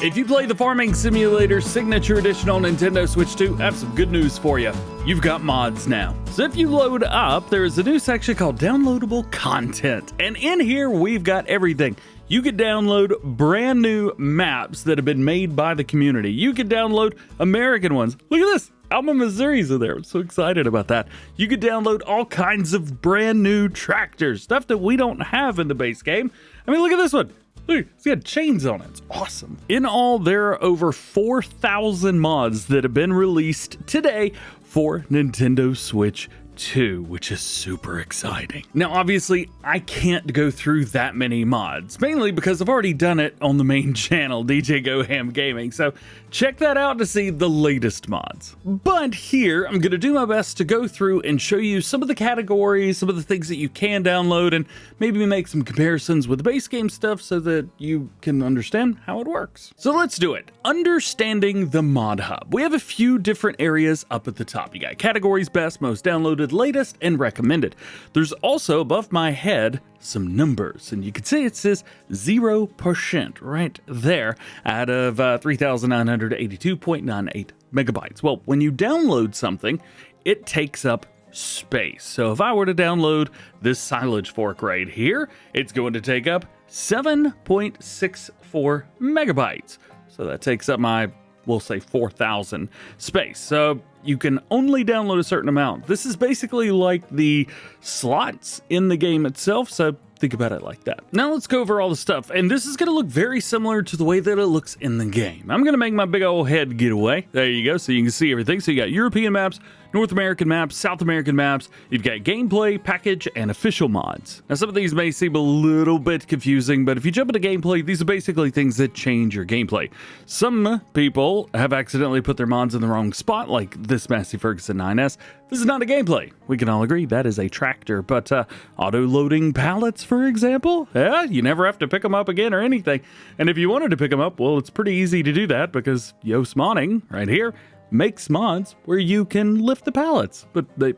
If you play the Farming Simulator Signature Edition on Nintendo Switch 2, I have some good news for you. You've got mods now. So if you load up, there is a new section called Downloadable Content. And in here, we've got everything. You could download brand new maps that have been made by the community. You could download American ones. Look at this. Alma Missouri's in there. I'm so excited about that. You could download all kinds of brand new tractors, stuff that we don't have in the base game. I mean, look at this one. Look, it's got chains on it. It's awesome. In all, there are over 4,000 mods that have been released today for Nintendo Switch 2, which is super exciting. Now, obviously, I can't go through that many mods, mainly because I've already done it on the main channel, DjGoHam Gaming, so check that out to see the latest mods. But here, I'm going to do my best to go through and show you some of the categories, some of the things that you can download, and maybe make some comparisons with the base game stuff so that you can understand how it works. So let's do it. Understanding the ModHub. We have a few different areas up at the top. You got categories, best, most downloaded, latest, and recommended. There's also above my head some numbers, and you can see it says 0% right there out of 3,982.98 megabytes. Well, when you download something, it takes up space. So if I were to download this silage fork right here, it's going to take up 7.64 megabytes. So that takes up my, we'll say 4,000 space. So you can only download a certain amount. This is basically like the slots in the game itself, so think about it like that. Now let's go over all the stuff, and this is going to look very similar to the way that it looks in the game. I'm going to make my big old head get away. There you go, so you can see everything. So you got European maps, North American maps, South American maps, you've got gameplay, package, and official mods. Now some of these may seem a little bit confusing, but if you jump into gameplay, these are basically things that change your gameplay. Some people have accidentally put their mods in the wrong spot, like this Massey Ferguson 9S. This is not a gameplay. We can all agree that is a tractor, but auto-loading pallets, for example, yeah, you never have to pick them up again or anything. And if you wanted to pick them up, well, it's pretty easy to do that because Yoast Modding, right here, makes mods where you can lift the pallets, but they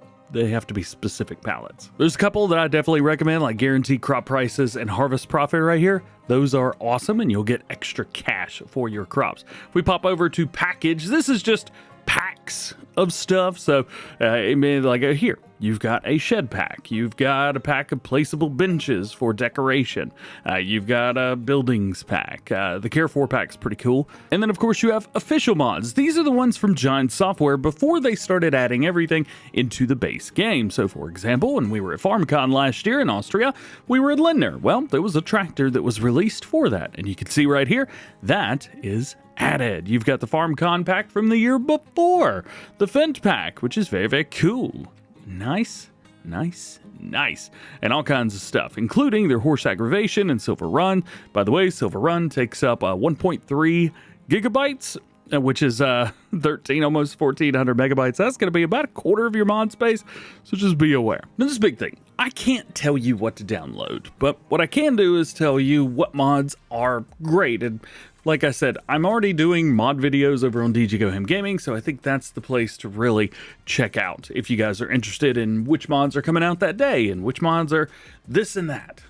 have to be specific pallets. There's a couple that I definitely recommend, like guaranteed crop prices and harvest profit right here. Those are awesome, and you'll get extra cash for your crops. If we pop over to package, this is just packs of stuff. So here you've got a shed pack, you've got a pack of placeable benches for decoration, you've got a buildings pack, the Care 4 pack's pretty cool, and then of course you have official mods. These are the ones from Giant Software before they started adding everything into the base game. So for example, when we were at FarmCon last year in Austria, we were at Lindner. Well, there was a tractor that was released for that, and you can see right here that is added. You've got the FarmCon pack from the year before, the Fent pack, which is very, very cool. Nice, nice, nice. And all kinds of stuff, including their horse aggravation and Silver Run. By the way, Silver Run takes up 1.3 gigabytes, which is 13, almost 1,400 megabytes. That's going to be about a quarter of your mod space, so just be aware. Now, this is a big thing. I can't tell you what to download, but what I can do is tell you what mods are great. And like I said, I'm already doing mod videos over on DjGoHam Gaming, so I think that's the place to really check out if you guys are interested in which mods are coming out that day and which mods are this and that.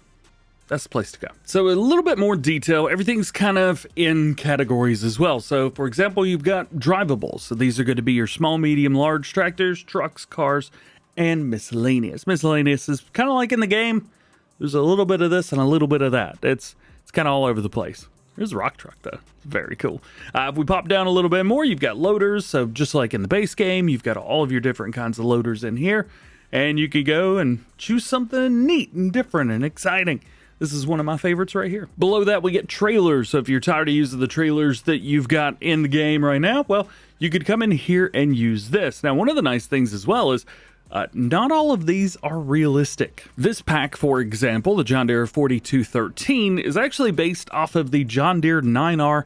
That's the place to go. So a little bit more detail, everything's kind of in categories as well. So for example, you've got drivables. So these are going to be your small, medium, large tractors, trucks, cars, and miscellaneous. Miscellaneous is kind of like in the game. There's a little bit of this and a little bit of that. It's kind of all over the place. There's a rock truck, though. It's very cool. If we pop down a little bit more, you've got loaders. So just like in the base game, you've got all of your different kinds of loaders in here. And you can go and choose something neat and different and exciting. This is one of my favorites right here. Below that, we get trailers. So if you're tired of using the trailers that you've got in the game right now, well, you could come in here and use this. Now, one of the nice things as well is not all of these are realistic. This pack, for example, the John Deere 4213, is actually based off of the John Deere 9R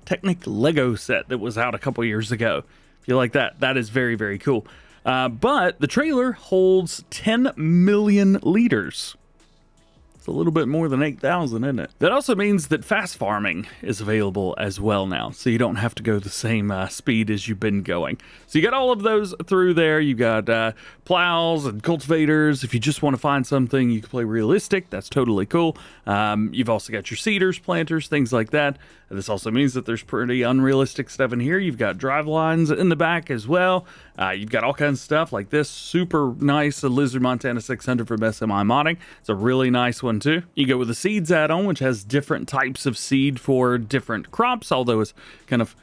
Technic Lego set that was out a couple years ago. If you like that, that is very, very cool. But the trailer holds 10 million liters. A little bit more than 8,000, isn't it? That also means that fast farming is available as well now, so you don't have to go the same speed as you've been going. So you got all of those through there. You got plows and cultivators. If you just want to find something you can play realistic, that's totally cool. You've also got your seeders, planters, things like that. This also means that there's pretty unrealistic stuff in here. You've got drive lines in the back as well. You've got all kinds of stuff like this super nice Lizard Montana 600 from SMI Modding. It's a really nice one too. You go with the seeds add-on, which has different types of seed for different crops, although it's kind of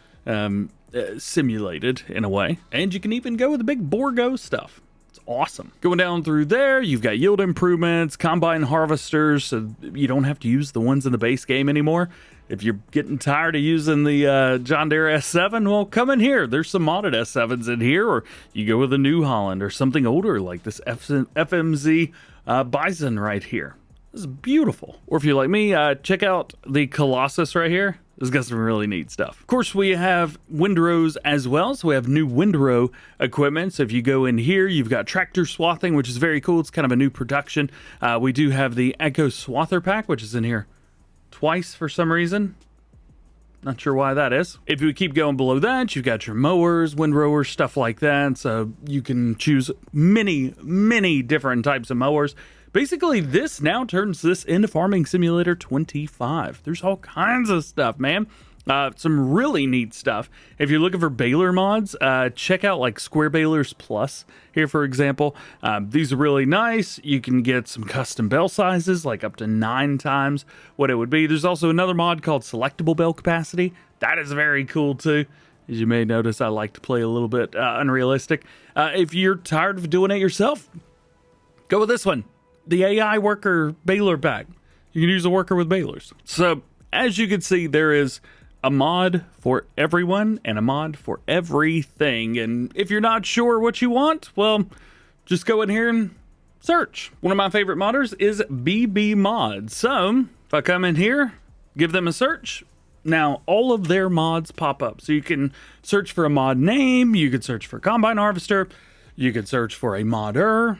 simulated in a way. And you can even go with the big Borgo stuff. Awesome. Going down through there, you've got yield improvements, combine harvesters, so you don't have to use the ones in the base game anymore. If you're getting tired of using the John Deere S7, well, come in here. There's some modded S7s in here, or you go with a New Holland or something older like this FMZ Bison right here. This is beautiful. Or if you're like me, check out the Colossus right here. It's got some really neat stuff. Of course, we have windrows as well. So we have new windrow equipment. So if you go in here, you've got tractor swathing, which is very cool. It's kind of a new production. We do have the Echo Swather Pack, which is in here twice for some reason. Not sure why that is. If you keep going below that, you've got your mowers, windrowers, stuff like that. So you can choose many, many different types of mowers. Basically, this now turns this into Farming Simulator 25. There's all kinds of stuff, man. Some really neat stuff. If you're looking for baler mods, check out like Square Balers Plus here, for example. These are really nice. You can get some custom bale sizes, like up to 9 times what it would be. There's also another mod called Selectable Bale Capacity. That is very cool, too. As you may notice, I like to play a little bit unrealistic. If you're tired of doing it yourself, go with this one. The AI worker baler pack. You can use a worker with balers. So as you can see, there is a mod for everyone and a mod for everything. And if you're not sure what you want, well, just go in here and search. One of my favorite modders is BB Mod. So if I come in here, give them a search. Now all of their mods pop up. So you can search for a mod name. You could search for combine harvester. You could search for a modder.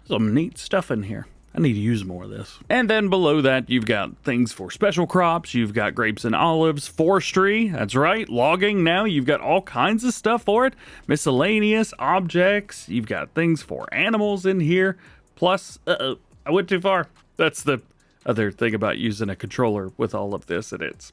Some neat stuff in here. I need to use more of this. And then below that, you've got things for special crops. You've got grapes and olives, forestry. That's right, logging. Now you've got all kinds of stuff for it. Miscellaneous objects. You've got things for animals in here. Plus, I went too far. That's the other thing about using a controller with all of this, and it's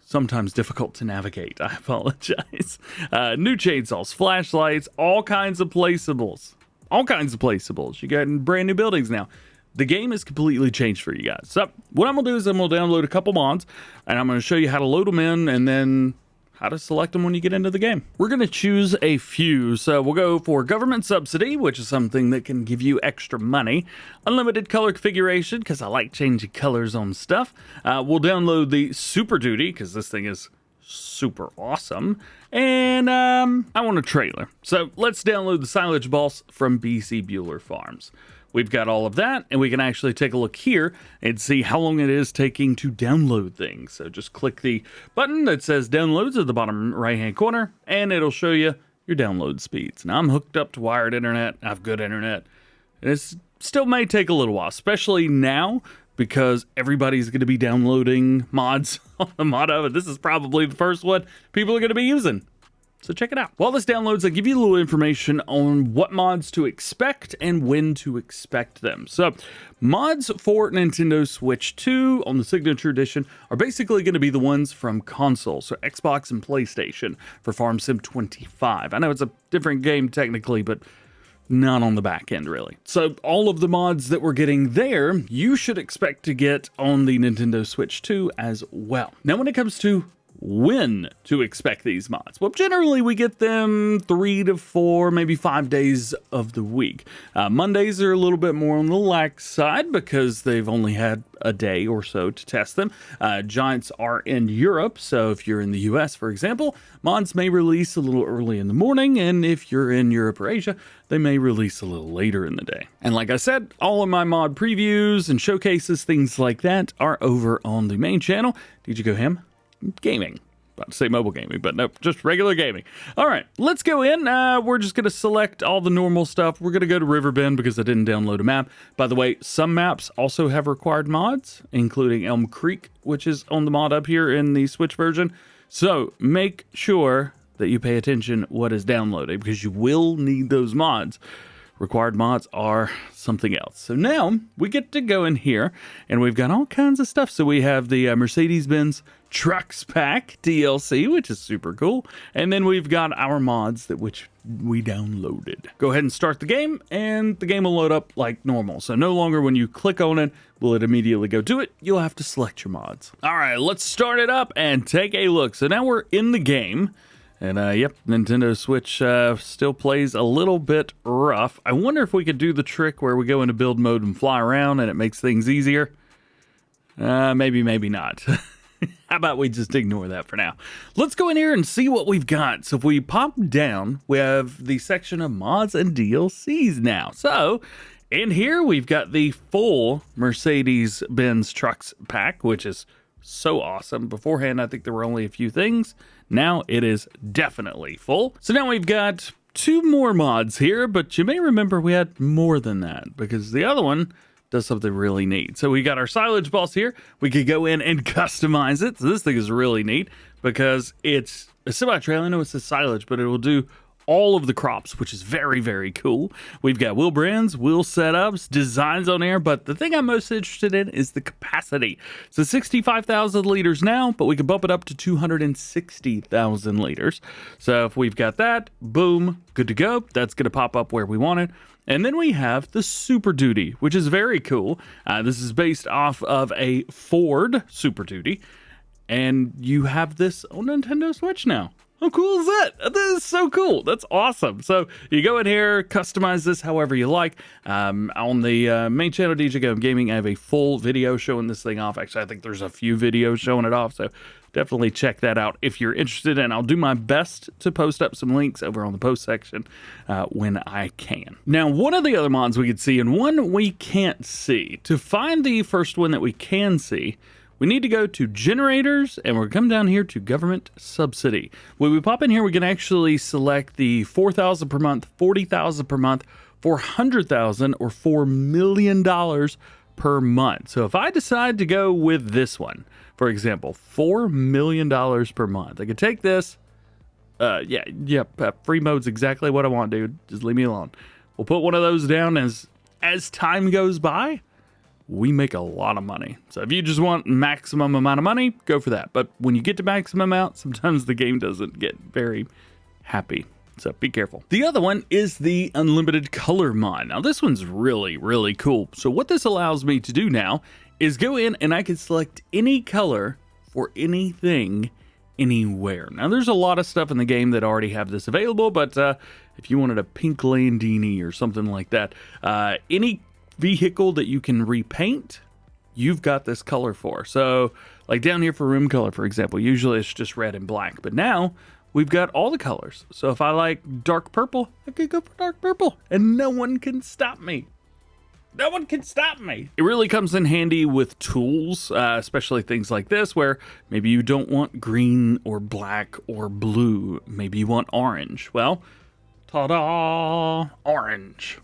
sometimes difficult to navigate. I apologize. New chainsaws, flashlights, all kinds of placeables. All kinds of placeables. You got brand new buildings now. The game is completely changed for you guys. So what I'm going to do is I'm going to download a couple mods, and I'm going to show you how to load them in and then how to select them when you get into the game. We're going to choose a few. So we'll go for government subsidy, which is something that can give you extra money. Unlimited color configuration, because I like changing colors on stuff. We'll download the Super Duty, because this thing is super awesome. And I want a trailer. So let's download the Silage Boss from BC Bueller Farms. We've got all of that, and we can actually take a look here and see how long it is taking to download things. So just click the button that says downloads at the bottom right-hand corner, and it'll show you your download speeds. Now I'm hooked up to wired internet. I have good internet. It still may take a little while, especially now, because everybody's going to be downloading mods on the ModHub, and this is probably the first one people are going to be using. So check it out. While this downloads, I give you a little information on what mods to expect and when to expect them. So mods for Nintendo Switch 2 on the Signature Edition are basically going to be the ones from console, so Xbox and PlayStation for Farm Sim 25. I know it's a different game technically, but not on the back end, really. So all of the mods that we're getting there, you should expect to get on the Nintendo Switch 2 as well. Now, when it comes to when to expect these mods, well, generally we get them 3 to 4, maybe 5 days of the week. Mondays are a little bit more on the lax side because they've only had a day or so to test them. Giants are in Europe, so if you're in the US, for example, mods may release a little early in the morning, and if you're in Europe or Asia, they may release a little later in the day. And like I said, all of my mod previews and showcases, things like that, are over on the main channel, DjGoHam Gaming. About to say mobile gaming, but nope, just regular gaming. All right, let's go in. We're just going to select all the normal stuff. We're going to go to Riverbend because I didn't download a map. By the way, some maps also have required mods, including Elm Creek, which is on the mod up here in the Switch version. So make sure that you pay attention what is downloaded because you will need those mods. Required mods are something else. So now we get to go in here and we've got all kinds of stuff. So we have the Mercedes-Benz Trucks Pack DLC, which is super cool. And then we've got our mods which we downloaded. Go ahead and start the game, and the game will load up like normal. So no longer when you click on it, will it immediately go to it. You'll have to select your mods. All right, let's start it up and take a look. So now we're in the game. And yep, Nintendo Switch still plays a little bit rough. I wonder if we could do the trick where we go into build mode and fly around and it makes things easier. Maybe, maybe not. How about we just ignore that for now? Let's go in here and see what we've got. So if we pop down, we have the section of mods and DLCs now. So in here, we've got the full Mercedes-Benz Trucks Pack, which is so awesome. Beforehand, I think there were only a few things. Now it is definitely full. So now we've got 2 more mods here, but you may remember we had more than that because the other one does something really neat. So we got our silage boss here. We could go in and customize it. So this thing is really neat because it's a semi-trailer. I know it's a silage, but it will do all of the crops, which is very, very cool. We've got wheel brands, wheel setups, designs on air, but the thing I'm most interested in is the capacity. So 65,000 liters now, but we can bump it up to 260,000 liters. So if we've got that, boom, good to go. That's going to pop up where we want it. And then we have the Super Duty, which is very cool. This is based off of a Ford Super Duty, and you have this on Nintendo Switch now. How cool is that? This is so cool. That's awesome. So you go in here, customize this however you like. On the main channel, DjGoHam Gaming, I have a full video showing this thing off. Actually, I think there's a few videos showing it off, so definitely check that out if you're interested. And I'll do my best to post up some links over on the post section when I can. Now, one of the other mods we could see and one we can't see. To find the first one that we can see, we need to go to generators, and we're come down here to government subsidy. When we pop in here, we can actually select the 4,000 per month, 40,000 per month, 400,000, or $4 million per month. So if I decide to go with this one, for example, $4 million per month, I could take this. Free mode's exactly what I want, dude. Just leave me alone. We'll put one of those down as time goes by. We make a lot of money. So if you just want maximum amount of money, go for that. But when you get to maximum amount, sometimes the game doesn't get very happy. So be careful. The other one is the unlimited color mod. Now this one's really, really cool. So what this allows me to do now is go in and I can select any color for anything, anywhere. Now there's a lot of stuff in the game that already have this available, but if you wanted a pink Landini or something like that, any vehicle that you can repaint, you've got this color for. So like down here for room color, for example, usually it's just red and black, but now we've got all the colors. So if I like dark purple, I could go for dark purple and no one can stop me. No one can stop me. It really comes in handy with tools, especially things like this where maybe you don't want green or black or blue. Maybe you want orange. Well, ta-da, orange.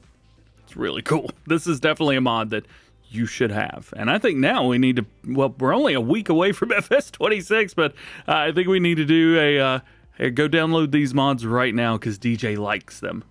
Really cool. This is definitely a mod that you should have. And I think now we need to, well, we're only a week away from FS26, but I think we need to do go download these mods right now because DJ likes them.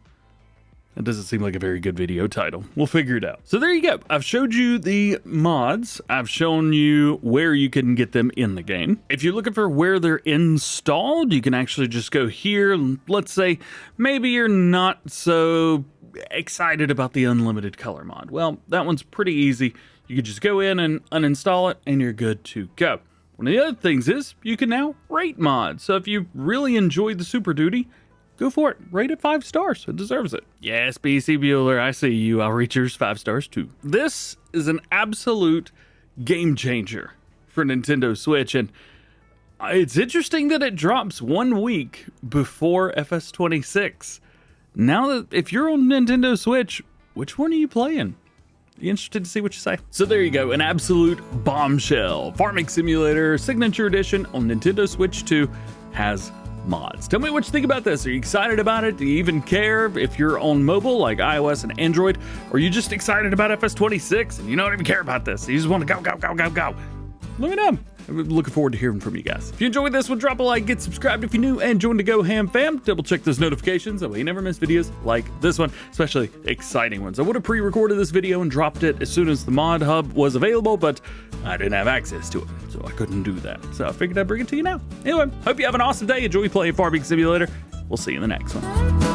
That doesn't seem like a very good video title. We'll figure it out. So there you go. I've showed you the mods. I've shown you where you can get them in the game. If you're looking for where they're installed, you can actually just go here. Let's say maybe you're not so excited about the unlimited color mod. Well, that one's pretty easy. You can just go in and uninstall it and you're good to go. One of the other things is you can now rate mods. So if you really enjoyed the Super Duty, go for it. Rate it 5 stars. It deserves it. Yes, BC Bueller, I see you. I'll reach yours 5 stars too. This is an absolute game changer for Nintendo Switch, and it's interesting that it drops 1 week before FS26. Now that if you're on Nintendo Switch, which one are you playing? Be interested to see what you say. So there you go, an absolute bombshell. Farming Simulator Signature Edition on Nintendo Switch 2 has mods. Tell me what you think about this. Are you excited about it? Do you even care if you're on mobile like iOS and Android? Or are you just excited about FS26 and you don't even care about this? You just want to go, go, go, go, go? Let me know. I'm looking forward to hearing from you guys. If you enjoyed this one, drop a like, get subscribed if you're new, and join the DjGoHam fam. Double check those notifications, that way you never miss videos like this one, especially exciting ones. I would have pre-recorded this video and dropped it as soon as the ModHub was available, but I didn't have access to it, so I couldn't do that. So I figured I'd bring it to you now. Anyway, hope you have an awesome day. Enjoy playing Farming Simulator. We'll see you in the next one.